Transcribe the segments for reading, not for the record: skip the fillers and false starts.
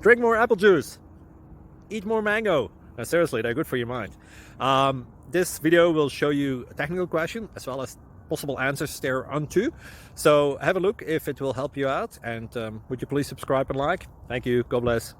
Drink more apple juice. Eat more mango. No, seriously, they're good for your mind. This video will show you a technical question as well as possible answers thereunto. So have a look if it will help you out, and would you please subscribe and like? Thank you. God bless.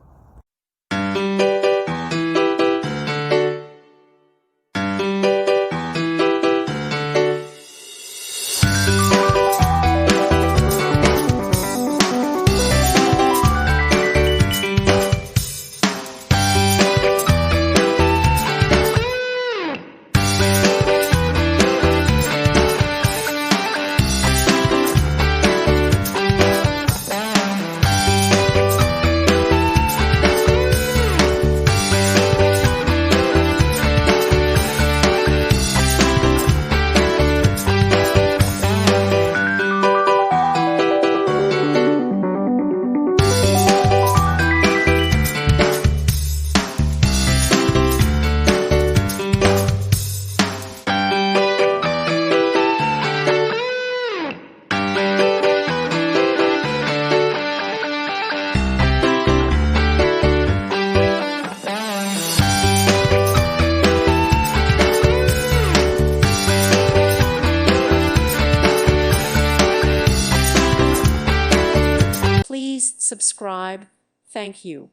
Please subscribe. Thank you.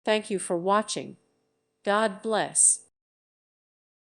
Thank you for watching. God bless.